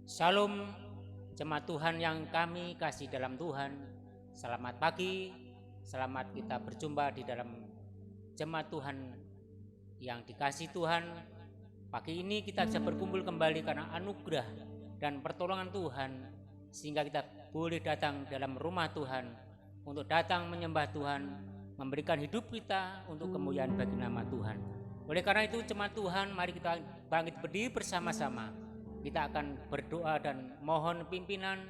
Salam jemaat Tuhan yang kami kasih dalam Tuhan. Selamat pagi, selamat kita berjumpa di dalam jemaat Tuhan yang dikasih Tuhan. Pagi ini kita bisa berkumpul kembali karena anugerah dan pertolongan Tuhan, sehingga kita boleh datang dalam rumah Tuhan untuk datang menyembah Tuhan, memberikan hidup kita untuk kemuliaan bagi nama Tuhan. Oleh karena itu jemaat Tuhan, mari kita bangkit berdiri bersama-sama. Kita akan berdoa dan mohon pimpinan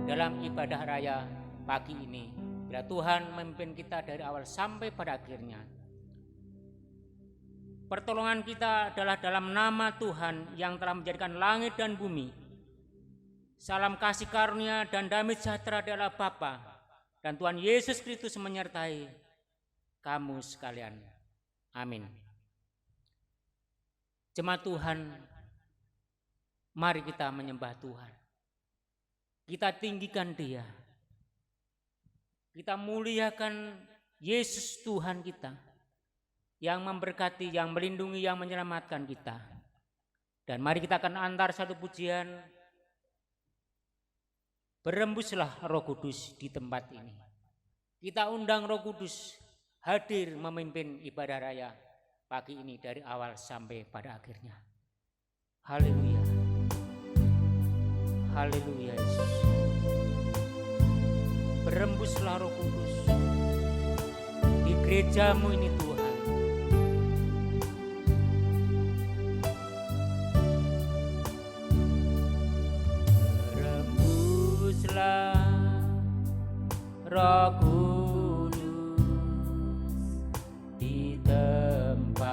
dalam ibadah raya pagi ini. Bila Tuhan memimpin kita dari awal sampai pada akhirnya. Pertolongan kita adalah dalam nama Tuhan yang telah menjadikan langit dan bumi. Salam kasih karunia dan damai sejahtera adalah Bapa dan Tuhan Yesus Kristus menyertai kamu sekalian. Amin. Jemaat Tuhan, mari kita menyembah Tuhan. Kita tinggikan Dia. Kita muliakan Yesus Tuhan kita yang memberkati, yang melindungi, yang menyelamatkan kita. Dan mari kita akan antar satu pujian. Berembuslah Roh Kudus di tempat ini. Kita undang Roh Kudus hadir memimpin ibadah raya pagi ini dari awal sampai pada akhirnya. Haleluya. Haleluya Yesus. Berembuslah Roh Kudus di gerejamu ini Tuhan. Berembuslah Roh Kudus di tempat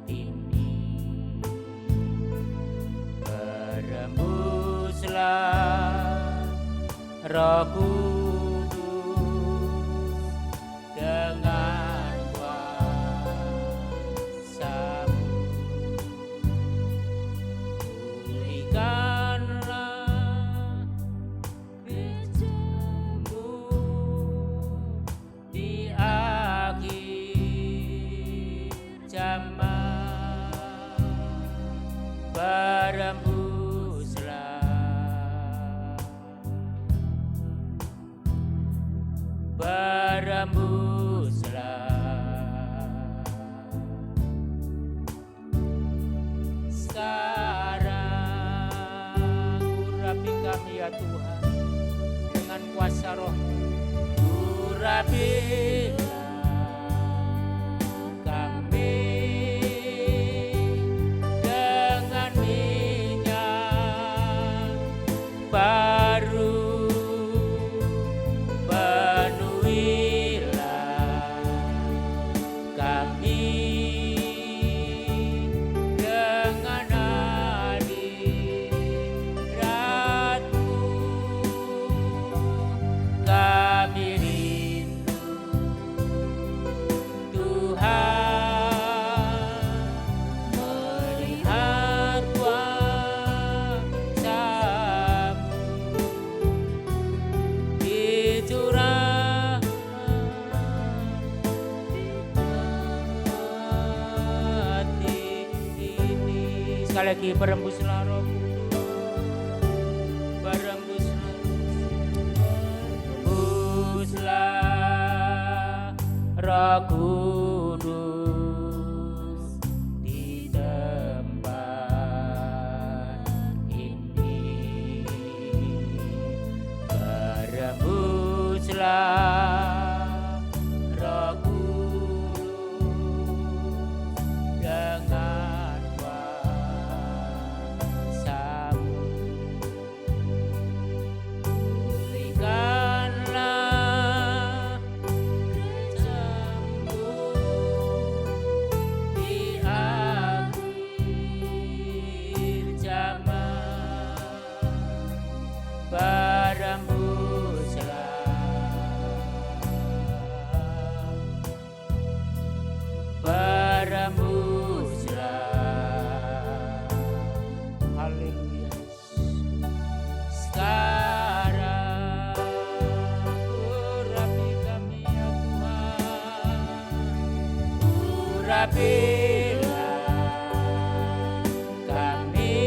ini. Berembuslah Roh Kudus dengan kuasa-Mu. Pulihkanlah gereja-Mu di akhir zaman. Berembuslah sekarang, urapi kami ya Tuhan dengan kuasa Roh-Mu. Urapilah kami dengan minyak baru. Sekali lagi, berembuslah Roh Kudus, berembuslah Roh Kudus di tempat ini. Berembuslah Roh Kudus dengan urapilah kami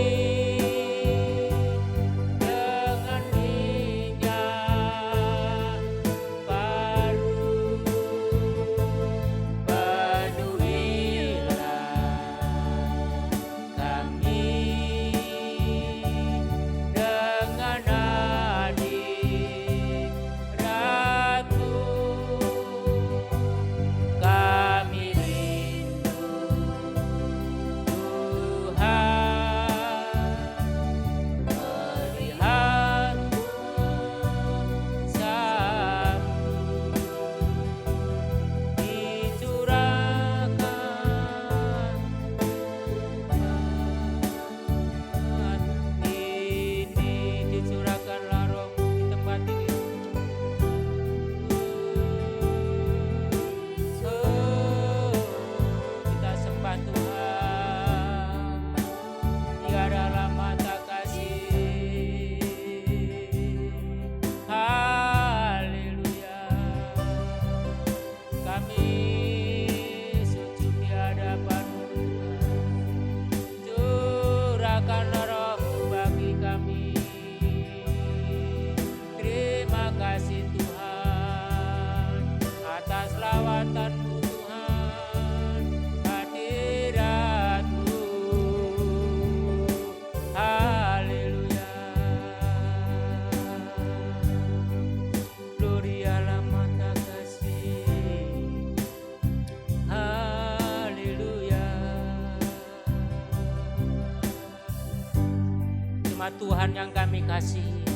Jemaat Tuhan yang kami kasihi,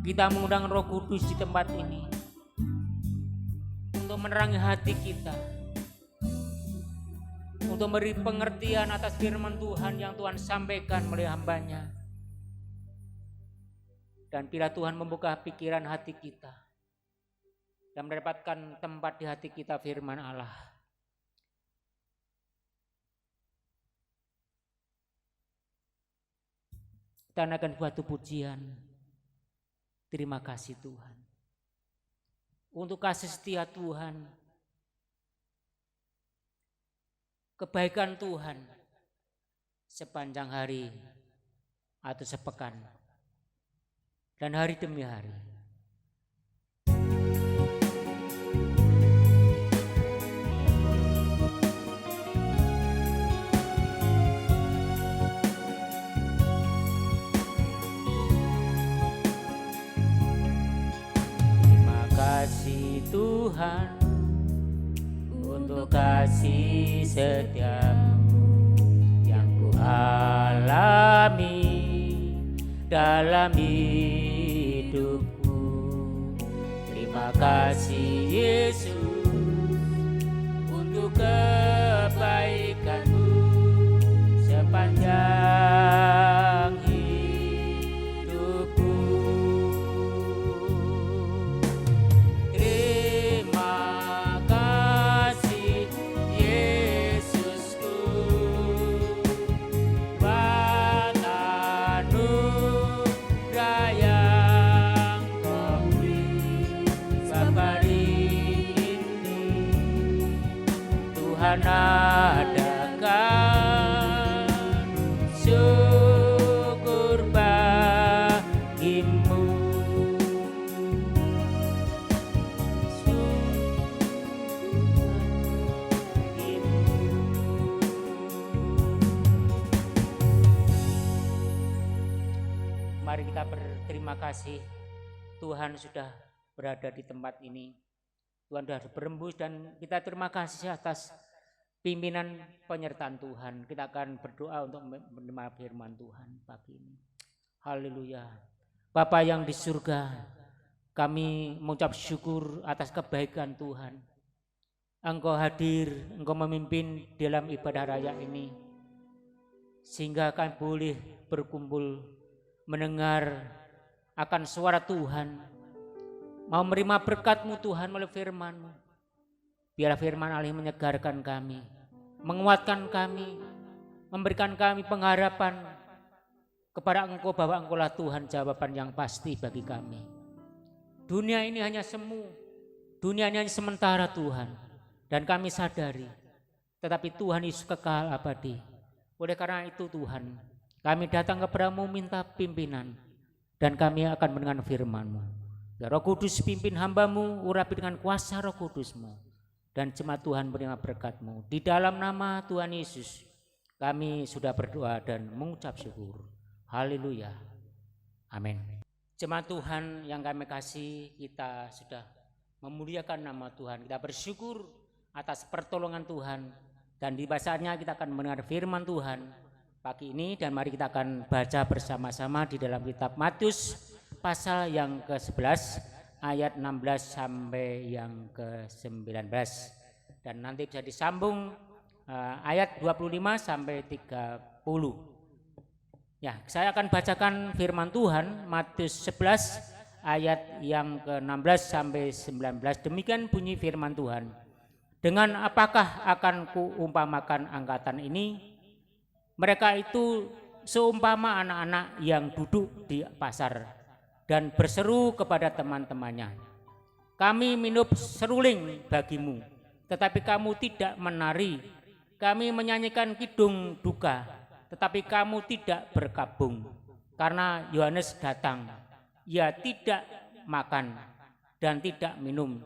kita mengundang Roh Kudus di tempat ini untuk menerangi hati kita, untuk memberi pengertian atas firman Tuhan yang Tuhan sampaikan melalui hamba-Nya. Dan bila Tuhan membuka pikiran hati kita dan mendapatkan tempat di hati kita firman Allah, kita akan suatu pujian. Terima kasih Tuhan untuk kasih setia Tuhan, kebaikan Tuhan sepanjang hari atau sepekan dan hari demi hari. Kasih Tuhan untuk kasih setiamu yang ku alami dalam hidupku. Terima kasih Yesus untuk kebaikanmu sepanjang hidupku. Adakan syukur bagimu. Mari kita berterima kasih, Tuhan sudah berada di tempat ini. Tuhan sudah berembus dan kita terima kasih atas pimpinan penyertaan Tuhan. Kita akan berdoa untuk menerima firman Tuhan pagi ini. Haleluya. Bapa yang di surga, kami mengucap syukur atas kebaikan Tuhan. Engkau hadir, Engkau memimpin dalam ibadah raya ini, sehingga kami boleh berkumpul mendengar akan suara Tuhan, mau menerima berkat-Mu Tuhan melalui firman-Mu. Biarlah firman Allah menyegarkan kami, menguatkan kami, memberikan kami pengharapan kepada Engkau bahwa Engkaulah Tuhan jawaban yang pasti bagi kami. Dunia ini hanya semu, dunia ini hanya sementara Tuhan, dan kami sadari, tetapi Tuhan Yesus kekal abadi. Oleh karena itu Tuhan, kami datang kepada-Mu minta pimpinan, dan kami akan mendengar firman-Mu. Ya Roh Kudus pimpin hamba-Mu, urapi dengan kuasa Roh Kudus-Mu, dan jemaat Tuhan menerima berkat-Mu. Di dalam nama Tuhan Yesus kami sudah berdoa dan mengucap syukur. Haleluya. Amin. Jemaat Tuhan yang kami kasih, kita sudah memuliakan nama Tuhan. Kita bersyukur atas pertolongan Tuhan, dan di bahasannya kita akan mendengar firman Tuhan pagi ini. Dan mari kita akan baca bersama-sama di dalam kitab Matius pasal yang ke-11 ayat 16 sampai yang ke-19, dan nanti bisa disambung ayat 25 sampai 30. Ya, saya akan bacakan firman Tuhan Matius 11 ayat yang ke-16 sampai 19. Demikian bunyi firman Tuhan. Dengan apakah akan kuumpamakan angkatan ini? Mereka itu seumpama anak-anak yang duduk di pasar dan berseru kepada teman-temannya, kami minum seruling bagimu, tetapi kamu tidak menari. Kami menyanyikan kidung duka, tetapi kamu tidak berkabung. Karena Yohanes datang, ia tidak makan dan tidak minum.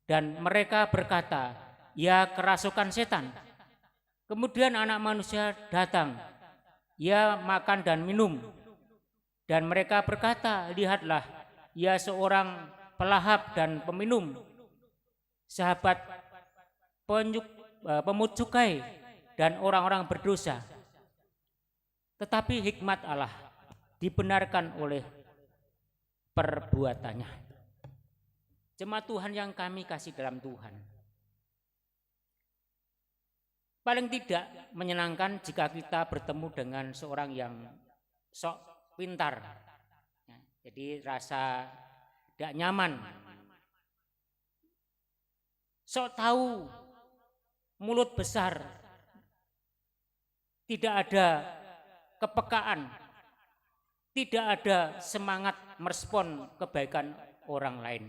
Dan mereka berkata, ia kerasukan setan. Kemudian anak manusia datang, ia makan dan minum. Dan mereka berkata, lihatlah, ia seorang pelahap dan peminum, sahabat pemungut cukai dan orang-orang berdosa. tetapi hikmat Allah dibenarkan oleh perbuatannya. Jemaat Tuhan yang kami kasih dalam Tuhan, paling tidak menyenangkan jika kita bertemu dengan seorang yang sok pintar. Jadi rasa tidak nyaman, sok tahu, mulut besar, tidak ada kepekaan, tidak ada semangat merespon kebaikan orang lain,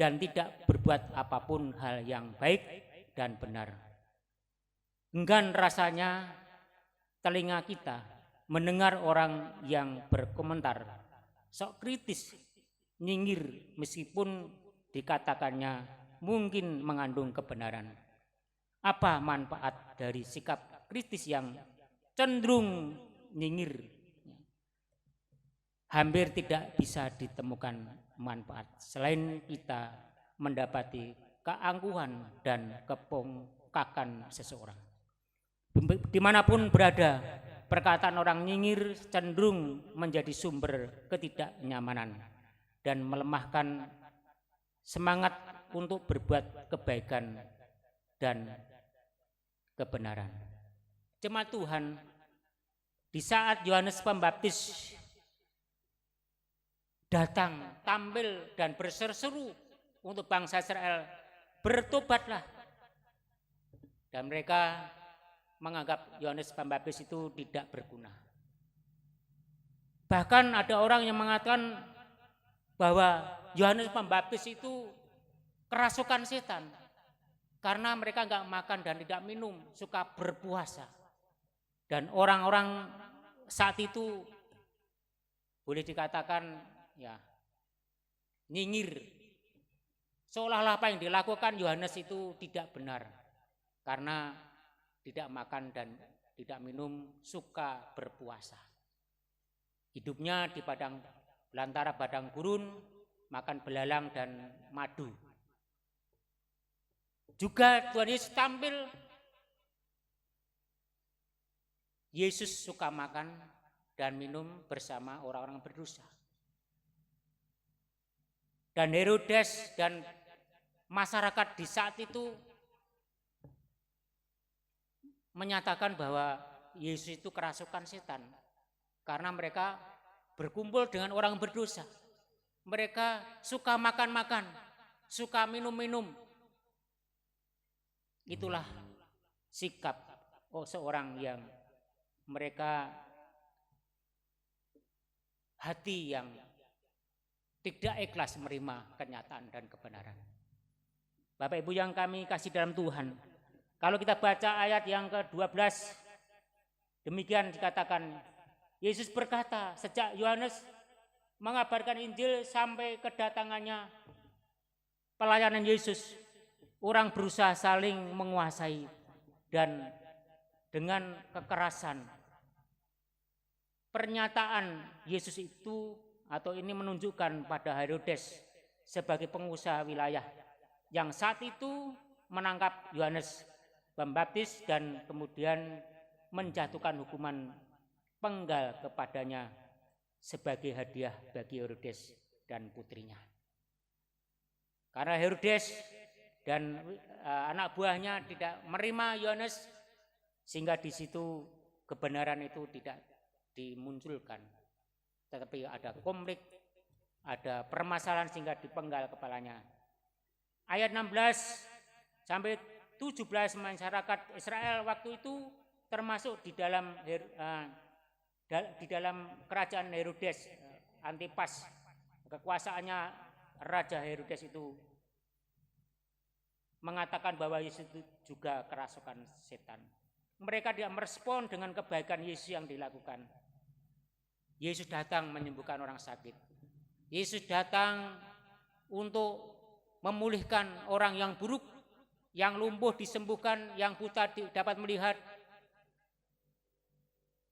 dan tidak berbuat apapun hal yang baik dan benar. Enggan rasanya telinga kita mendengar orang yang berkomentar sok kritis, nyinggir meskipun dikatakannya mungkin mengandung kebenaran. Apa manfaat dari sikap kritis yang cenderung nyinggir? Hampir tidak bisa ditemukan manfaat selain kita mendapati keangkuhan dan kepongkakan seseorang. Dimanapun berada, perkataan orang nyinyir cenderung menjadi sumber ketidaknyamanan dan melemahkan semangat untuk berbuat kebaikan dan kebenaran. Jemaat Tuhan, di saat Yohanes Pembaptis datang, tampil dan berseru-seru untuk bangsa Israel, bertobatlah. Dan mereka menganggap Yohanes Pembaptis itu tidak berguna. Bahkan ada orang yang mengatakan bahwa Yohanes Pembaptis itu kerasukan setan karena mereka enggak makan dan tidak minum, suka berpuasa. Dan orang-orang saat itu boleh dikatakan ya nyinyir, seolah-olah apa yang dilakukan Yohanes itu tidak benar karena tidak makan dan tidak minum, suka berpuasa. Hidupnya di belantara padang gurun, makan belalang dan madu. Juga Tuhan Yesus tampil, Yesus suka makan dan minum bersama orang-orang berdosa. Dan Herodes dan masyarakat di saat itu menyatakan bahwa Yesus itu kerasukan setan karena mereka berkumpul dengan orang berdosa. Mereka suka makan-makan, suka minum-minum. Itulah sikap seorang yang mereka hati yang tidak ikhlas menerima kenyataan dan kebenaran. Bapak Ibu yang kami kasih dalam Tuhan, kalau kita baca ayat yang ke-12, demikian dikatakan, Yesus berkata, sejak Yohanes mengabarkan Injil sampai kedatangannya pelayanan Yesus, orang berusaha saling menguasai dan dengan kekerasan. Pernyataan Yesus itu atau ini menunjukkan pada Herodes sebagai pengusaha wilayah yang saat itu menangkap Yohanes Pembaptis dan kemudian menjatuhkan hukuman penggal kepadanya sebagai hadiah bagi Herodes dan putrinya. Karena Herodes dan anak buahnya tidak menerima Yohanes, sehingga di situ kebenaran itu tidak dimunculkan. Tetapi ada konflik, ada permasalahan sehingga dipenggal kepalanya. Ayat 16 sampai 17 masyarakat Israel waktu itu termasuk di dalam kerajaan Herodes Antipas, kekuasaannya Raja Herodes itu mengatakan bahwa Yesus itu juga kerasukan setan. Mereka tidak merespon dengan kebaikan Yesus yang dilakukan. Yesus datang menyembuhkan orang sakit. Yesus datang untuk memulihkan orang yang buruk, yang lumpuh disembuhkan, yang buta dapat melihat.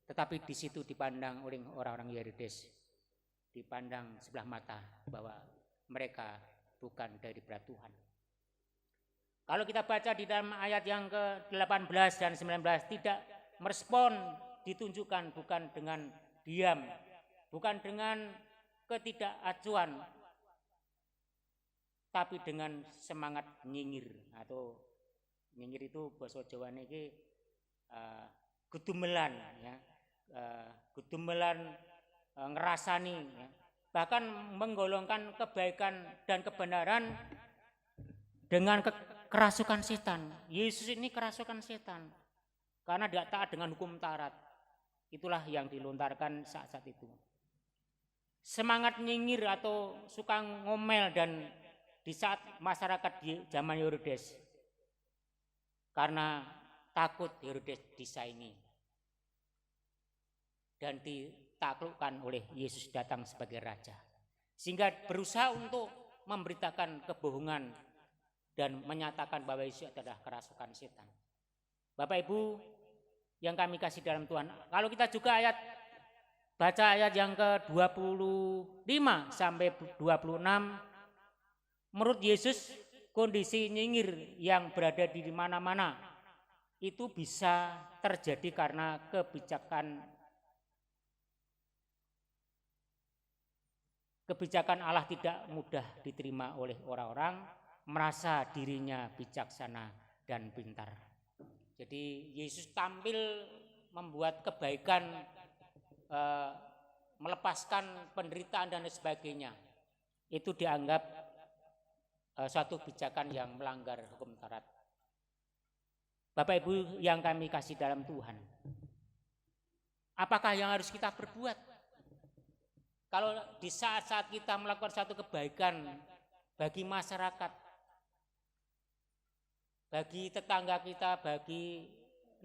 Tetapi di situ dipandang oleh orang-orang Herodes, dipandang sebelah mata bahwa mereka bukan daripada Tuhan. Kalau kita baca di dalam ayat yang ke-18 dan 19, tidak merespon ditunjukkan bukan dengan diam, bukan dengan ketidakacuan, tapi dengan semangat nyingir. Atau nyingir itu basa Jawane iki gudumelan ya. Gudumelan ngerasani ya. Bahkan menggolongkan kebaikan dan kebenaran dengan kerasukan setan. Yesus ini kerasukan setan karena tidak taat dengan hukum Taurat. Itulah yang dilontarkan saat-saat itu. Semangat nyinyir atau suka ngomel dan di saat masyarakat di zaman Herodes karena takut Herodes disaingi dan ditaklukkan oleh Yesus datang sebagai raja, sehingga berusaha untuk memberitakan kebohongan dan menyatakan bahwa Yesus adalah kerasukan setan. Bapak Ibu yang kami kasih dalam Tuhan, kalau kita juga baca ayat yang ke-25 sampai 26, menurut Yesus kondisi nyinyir yang berada di mana-mana itu bisa terjadi karena kebijakan Allah tidak mudah diterima oleh orang-orang, merasa dirinya bijaksana dan pintar. Jadi Yesus tampil membuat kebaikan, melepaskan penderitaan dan sebagainya. Itu dianggap suatu kebijakan yang melanggar hukum Taurat. Bapak Ibu yang kami kasih dalam Tuhan, apakah yang harus kita perbuat? Kalau di saat-saat kita melakukan satu kebaikan bagi masyarakat, bagi tetangga kita, bagi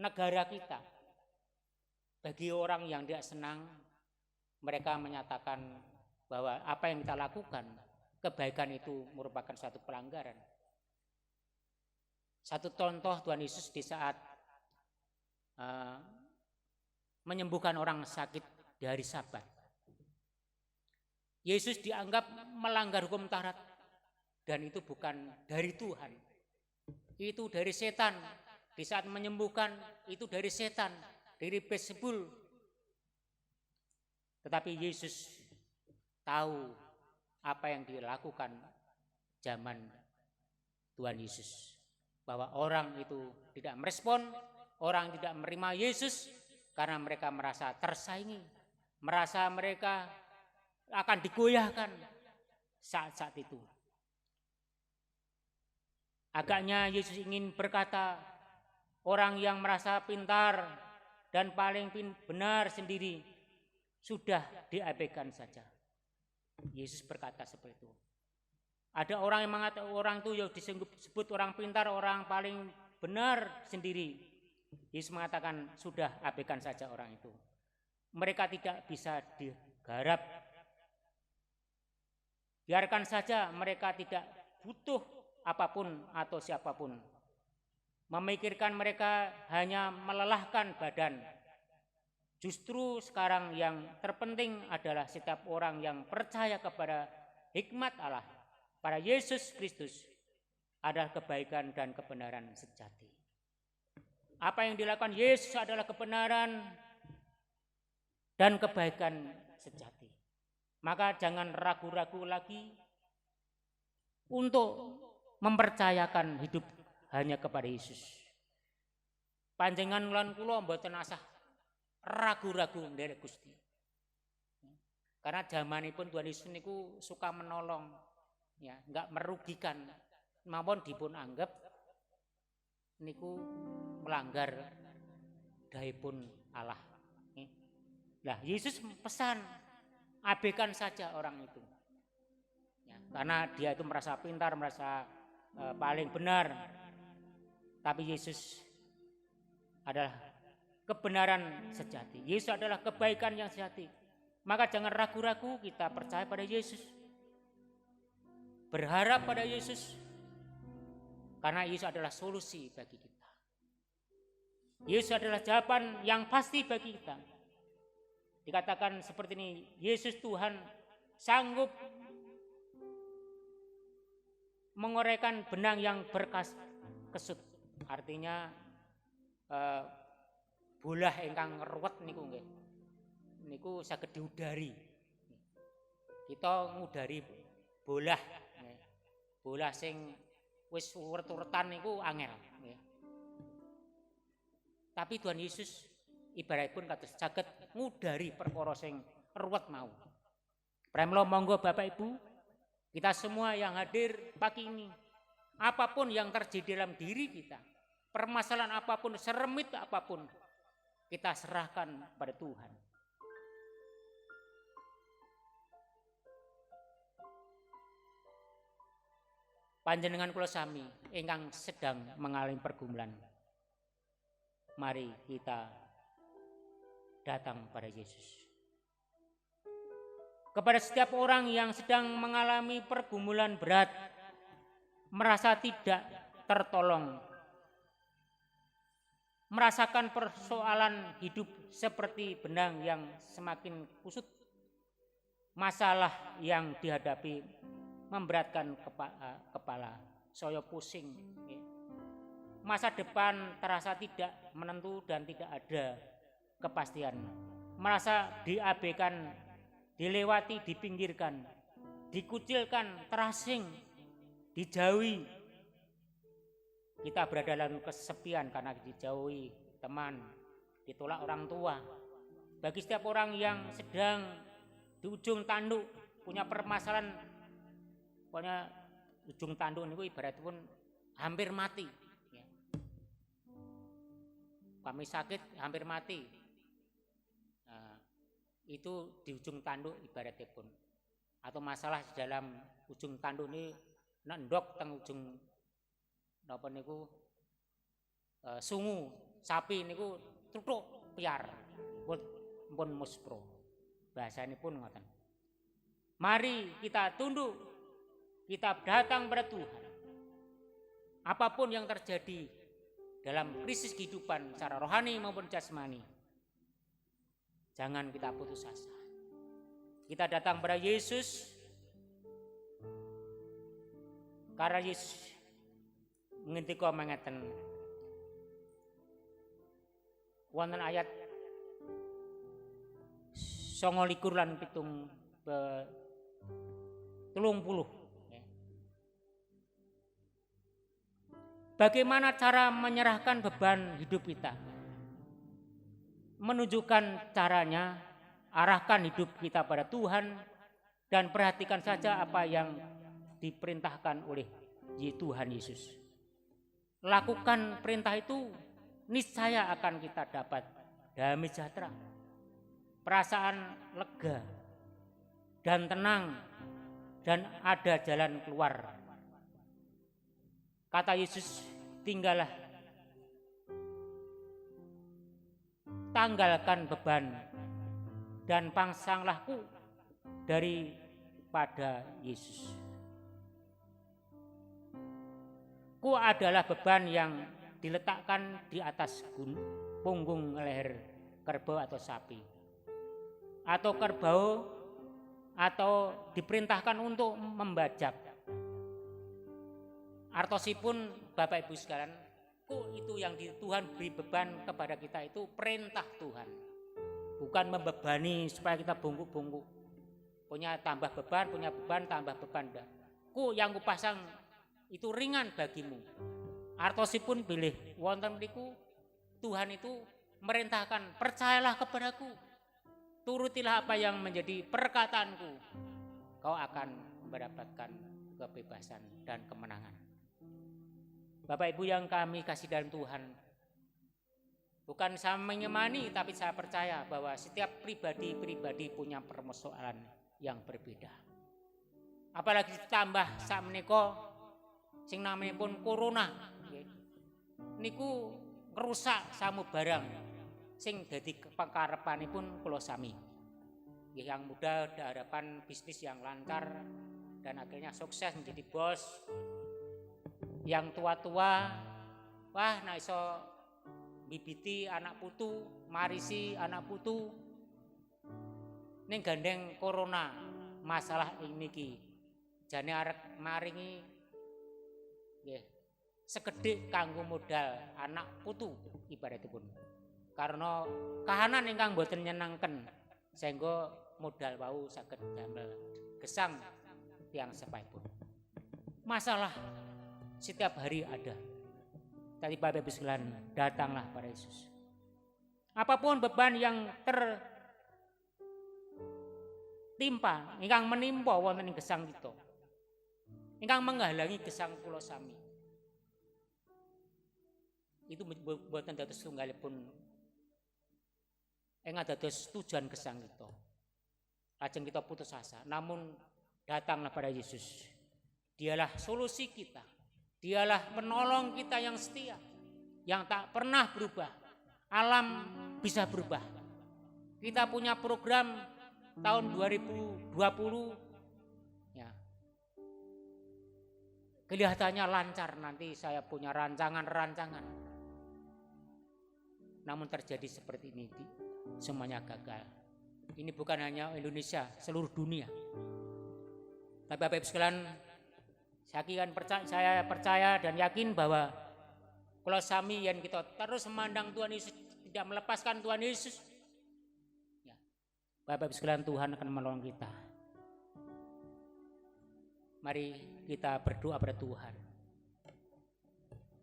negara kita, bagi orang yang tidak senang, mereka menyatakan bahwa apa yang kita lakukan, kebaikan itu merupakan suatu pelanggaran. Satu contoh Tuhan Yesus di saat menyembuhkan orang sakit di hari Sabat. Yesus dianggap melanggar hukum Taurat dan itu bukan dari Tuhan. Itu dari setan. Di saat menyembuhkan itu dari setan, dari Beelzebul. Tetapi Yesus tahu apa yang dilakukan zaman Tuhan Yesus, bahwa orang itu tidak merespon, orang tidak menerima Yesus karena mereka merasa tersaingi, merasa mereka akan digoyahkan saat-saat itu. Agaknya Yesus ingin berkata, orang yang merasa pintar dan paling benar sendiri sudah diabaikan saja. Yesus berkata seperti itu. Ada orang yang mengatakan orang itu yang disebut orang pintar, orang paling benar sendiri. Yesus mengatakan sudah abaikan saja orang itu. Mereka tidak bisa digarap. Biarkan saja, mereka tidak butuh apapun atau siapapun. Memikirkan mereka hanya melelahkan badan. Justru sekarang yang terpenting adalah setiap orang yang percaya kepada hikmat Allah, pada Yesus Kristus, adalah kebaikan dan kebenaran sejati. Apa yang dilakukan Yesus adalah kebenaran dan kebaikan sejati. Maka jangan ragu-ragu lagi untuk mempercayakan hidup hanya kepada Yesus. Panjenengan lan kula mboten asah ragu-ragu nderek Gusti. Karena zamanipun Tuhan Yesus niku suka menolong, ya, enggak merugikan, mawon dipun anggap niku melanggar dahipun Allah. Nah, Yesus pesan abaikan saja orang itu, ya, karena dia itu merasa pintar, merasa paling benar. Tapi Yesus adalah kebenaran sejati. Yesus adalah kebaikan yang sejati. Maka jangan ragu-ragu, kita percaya pada Yesus, berharap pada Yesus, karena Yesus adalah solusi bagi kita. Yesus adalah jawaban yang pasti bagi kita. Dikatakan seperti ini, Yesus Tuhan sanggup mengoraikan benang yang berkesut. Artinya bolah ingkang ruwet niku nggih. Niku saged diudari. Kita ngudari bolah nggih. Bolah sing wis uret-uretan niku angel nggih. Tapi Tuhan Yesus ibaratipun kados saged ngudari perkara sing ruwet mau. Pramila monggo Bapak Ibu, kita semua yang hadir pagi ini, apapun yang terjadi dalam diri kita, permasalahan apapun, seremit apapun, kita serahkan pada Tuhan. Panjenengan kula sami ingkang sedang mengalami pergumulan, mari kita datang pada Yesus. Kepada setiap orang yang sedang mengalami pergumulan berat, merasa tidak tertolong, merasakan persoalan hidup seperti benang yang semakin kusut, masalah yang dihadapi memberatkan kepala, saya pusing, masa depan terasa tidak menentu dan tidak ada kepastian, merasa diabaikan, dilewati, dipinggirkan, dikucilkan, terasing, dijauhi. Kita berada dalam kesepian karena dijauhi teman, ditolak orang tua. Bagi setiap orang yang sedang di ujung tanduk punya permasalahan, pokoknya ujung tanduk niku ibaratipun hampir mati. Kami sakit hampir mati. Nah, itu di ujung tanduk ibaratipun. Atau masalah di dalam ujung tanduk ini nendok teng ujung napa niku sungu sapi niku tutuk piar pun muspro. Bahasanipun ngoten. Mari kita tunduk, kita datang pada Tuhan. Apapun yang terjadi dalam krisis kehidupan secara rohani maupun jasmani, jangan kita putus asa. Kita datang pada Yesus karena Yesus ngendika mangeten wonten ayat 29 lan 30. Bagaimana cara menyerahkan beban hidup kita? Menunjukkan caranya, arahkan hidup kita pada Tuhan dan perhatikan saja apa yang diperintahkan oleh Tuhan Yesus. Lakukan perintah itu, niscaya akan kita dapat damai sejahtera, perasaan lega dan tenang, dan ada jalan keluar. Kata Yesus, tinggallah, tanggalkan beban dan pangsanglah-Ku daripada Yesus. Ku adalah beban yang diletakkan di atas punggung leher kerbau atau sapi, atau kerbau, atau diperintahkan untuk membajak. Artosipun Bapak Ibu sekalian, itu yang Tuhan beri beban kepada kita itu perintah Tuhan, bukan membebani supaya kita bungkuk-bungkuk, punya tambah beban, punya beban tambah beban. Yang kupasang itu ringan bagimu. Artosipun bilih wonten mriku Tuhan itu merintahkan, percayalah kepadaku, turutilah apa yang menjadi perkataanku, kau akan mendapatkan kebebasan dan kemenangan. Bapak Ibu yang kami kasih dalam Tuhan, bukan saya menyemani, tapi saya percaya bahwa setiap pribadi punya permasalahan yang berbeda. Apalagi ditambah sak menika sing namanipun corona niku ngrusak samubarang sing dadi pangkarepanipun kula sami. Yang muda ada harapan bisnis yang lancar dan akhirnya sukses menjadi bos. Yang tua-tua, wah nek iso bibiti anak putu, marisi anak putu, ning gandeng corona masalah ini ki, jane arek maringi, nggih, sekedhik kanggo modal anak putu ibaratipun. karena kahanan ingkang boten nyenengken sehingga modal wau saged damel gesang tiyang sepaipun. Masalah setiap hari ada. Tadi Bapak Ibu sekalian, datanglah pada Yesus. Apapun beban yang tertimpa, ingkang menimpa wonten ing gesang kita, ingkang menghalangi gesang kula sami, itu boten dados tunggalipun ingkang dados tujuan gesang kita. Lajeng kita putus asa, namun datanglah pada Yesus. Dialah solusi kita. Dialah penolong kita yang setia, yang tak pernah berubah. Alam bisa berubah. Kita punya program tahun 2020, ya. Kelihatannya lancar, nanti saya punya rancangan-rancangan. Namun terjadi seperti ini, semuanya gagal. Ini bukan hanya Indonesia, seluruh dunia. Tapi Bapak Ibu sekalian, saya percaya dan yakin bahwa kalau sami yang kita terus memandang Tuhan Yesus, tidak melepaskan Tuhan Yesus, ya, Bapak Ibu sekalian, Tuhan akan menolong kita. Mari kita berdoa pada Tuhan.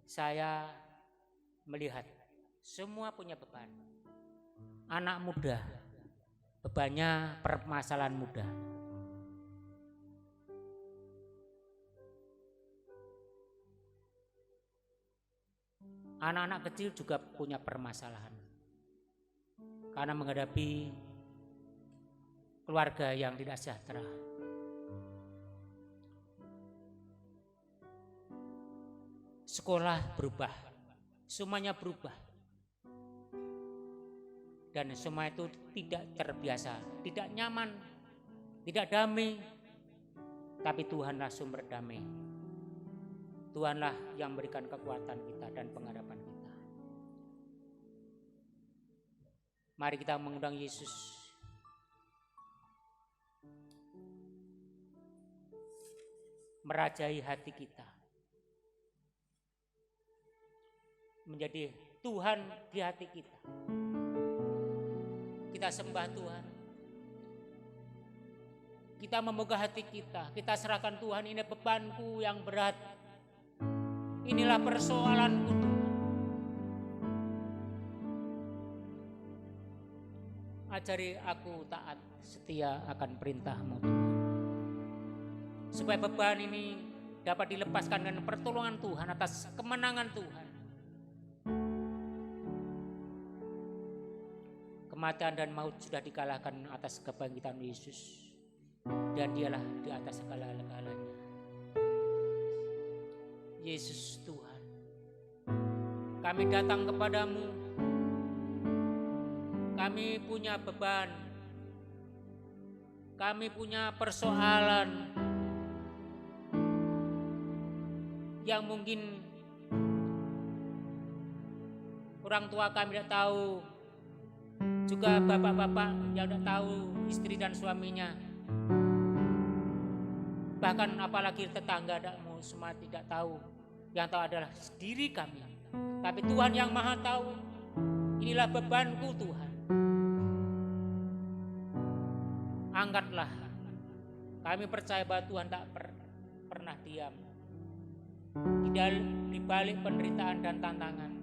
Saya melihat semua punya beban. Anak muda, bebannya permasalahan muda. Anak-anak kecil juga punya permasalahan karena menghadapi keluarga yang tidak sejahtera. Sekolah berubah, semuanya berubah, dan semua itu tidak terbiasa, tidak nyaman, tidak damai. Tapi Tuhanlah sumber damai. Tuhanlah yang memberikan kekuatan kita dan pengharapan kita. Mari kita mengundang Yesus. Merajai hati kita. Menjadi Tuhan di hati kita. Kita sembah Tuhan. Kita membuka hati kita. Kita serahkan Tuhan, ini bebanku yang berat. Inilah persoalanku Tuhan. Ajari aku taat setia akan perintah-Mu Tuhan. Supaya beban ini dapat dilepaskan dengan pertolongan Tuhan atas kemenangan Tuhan. Kematian dan maut sudah dikalahkan atas kebangkitan Yesus. Dan Dialah di atas segala-galanya. Yesus Tuhan, kami datang kepadamu, kami punya beban, kami punya persoalan yang mungkin orang tua kami tidak tahu, juga bapak-bapak yang tidak tahu, istri dan suaminya, bahkan apalagi tetangga semua tidak tahu. Yang tahu adalah diri kami. Tapi Tuhan yang Maha tahu. Inilah bebanku Tuhan. Angkatlah. Kami percaya bahwa Tuhan tak pernah diam. Di balik penderitaan dan tantangan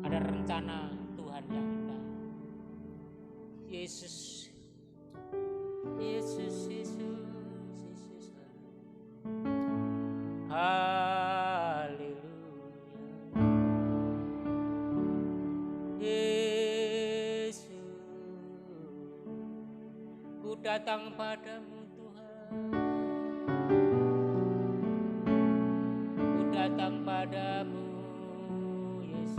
ada rencana Tuhan yang indah. Yesus. Yesus, Yesus. Haleluya. Yesus, ku datang padamu Tuhan. Ku datang padamu Yesus.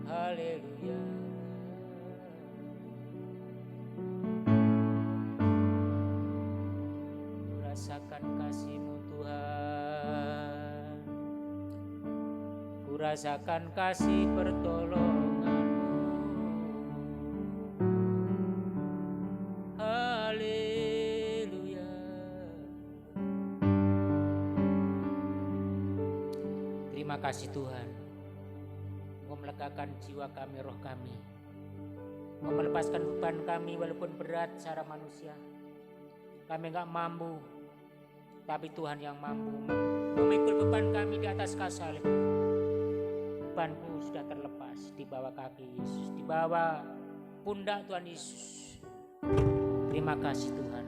Haleluya. Rasakan kasih-Mu Tuhan. Ku rasakan kasih pertolongan-Mu. Haleluya. kasih Tuhan. Engkau melegakan jiwa kami, roh kami. Engkau melepaskan beban kami walaupun berat secara manusia. Kami enggak mampu, tapi Tuhan yang mampu memikul beban kami di atas kayu salib. Bebanku sudah terlepas di bawah kaki Yesus, di bawah pundak Tuhan Yesus. Terima kasih Tuhan.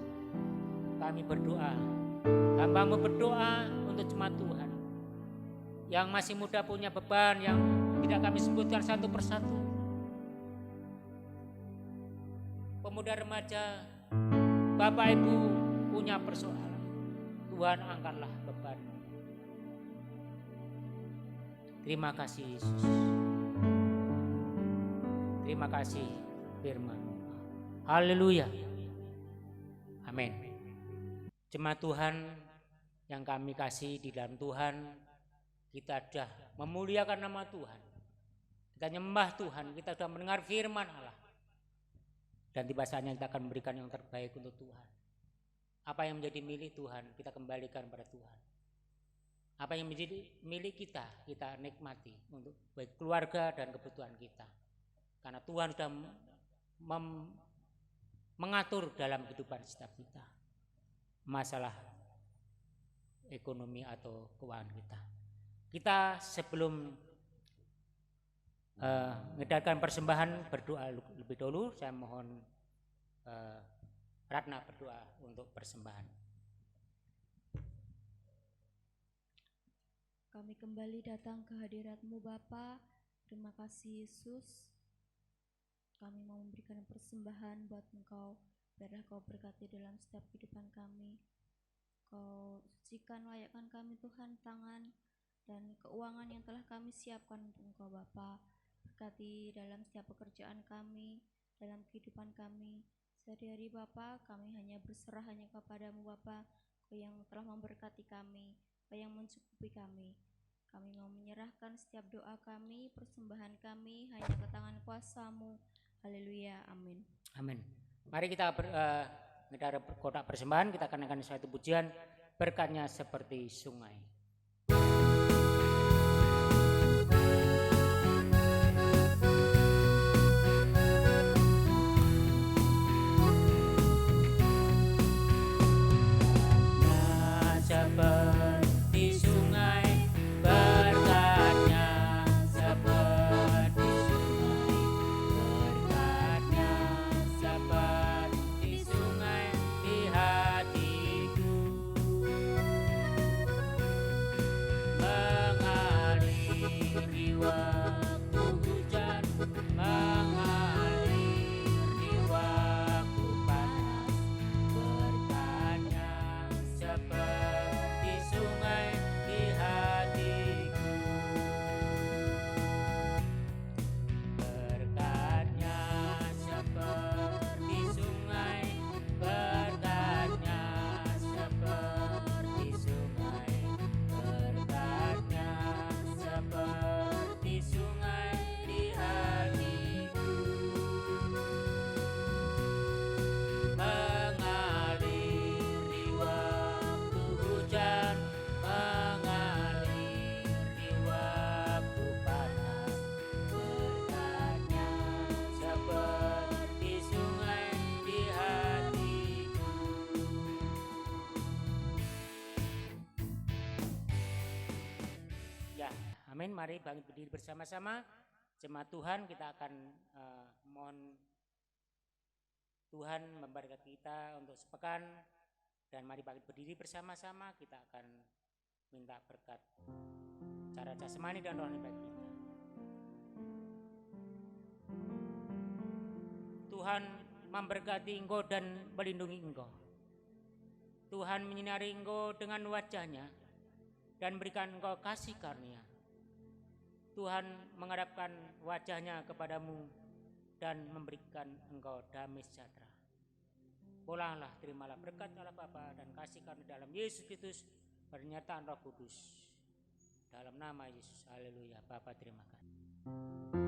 Kami berdoa, hamba-Mu berdoa untuk jemaat Tuhan yang masih muda punya beban yang tidak kami sebutkan satu persatu. Pemuda remaja, Bapak Ibu punya persoalan. Tuhan angkatlah beban. Terima kasih Yesus. Terima kasih firman. Haleluya. Amin. Jemaat Tuhan yang kami kasih di dalam Tuhan, kita sudah memuliakan nama Tuhan. Kita nyembah Tuhan, kita sudah mendengar firman Allah. Dan tiba saatnya kita akan memberikan yang terbaik untuk Tuhan. Apa yang menjadi milik Tuhan, kita kembalikan pada Tuhan. Apa yang menjadi milik kita, kita nikmati untuk baik keluarga dan kebutuhan kita. Karena Tuhan sudah mengatur dalam kehidupan setiap kita. Masalah ekonomi atau keuangan kita. Kita sebelum mengedarkan persembahan berdoa lebih dulu. Saya mohon Ratna berdoa untuk persembahan. Kami kembali datang ke hadirat-Mu Bapa. Terima kasih Yesus. Kami mau memberikan persembahan buat Engkau. Biarlah Kau berkati dalam setiap kehidupan kami. Kau sucikan, layakkan kami Tuhan tangan dan keuangan yang telah kami siapkan untuk Engkau Bapa. Berkati dalam setiap pekerjaan kami, dalam kehidupan kami. Sehari-hari Bapa, kami hanya berserah hanya kepada-Mu Bapa. Kau yang telah memberkati kami, Kau yang mencukupi kami. Kami mau menyerahkan setiap doa kami, persembahan kami hanya ke tangan kuasa-Mu. Haleluya, amin. Amin. Mari kita mengendarai kotak persembahan, kita akan suatu pujian, berkatnya seperti sungai. Amin. Mari bangkit berdiri bersama-sama. Jemaat Tuhan, kita akan mohon Tuhan memberkati kita untuk sepekan. Dan mari bangkit berdiri bersama-sama. Kita akan minta berkat secara jasmani dan rohani bagi kita. Tuhan memberkati engkau dan melindungi engkau. Tuhan menyinari engkau dengan wajah-Nya dan berikan engkau kasih karunia. Tuhan menghadapkan wajah-Nya kepadamu dan memberikan engkau damai sejahtera. Pulanglah, terimalah berkat Allah Bapa dan kasih karunia dalam Yesus Kristus, pernyataan Roh Kudus. Dalam nama Yesus, haleluya. Bapa, terima kasih. Bapa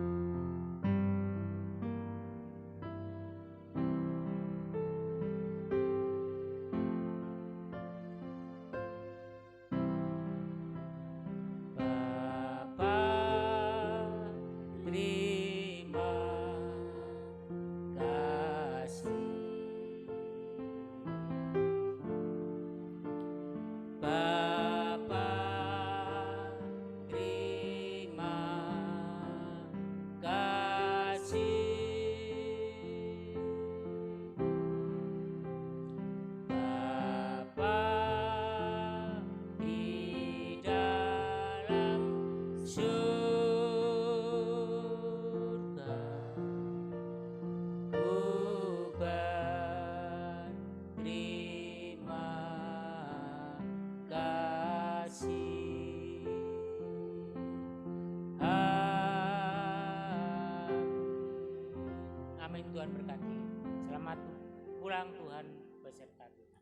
Tuhan berkati. Selamat pulang, Tuhan beserta kita.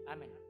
Amin.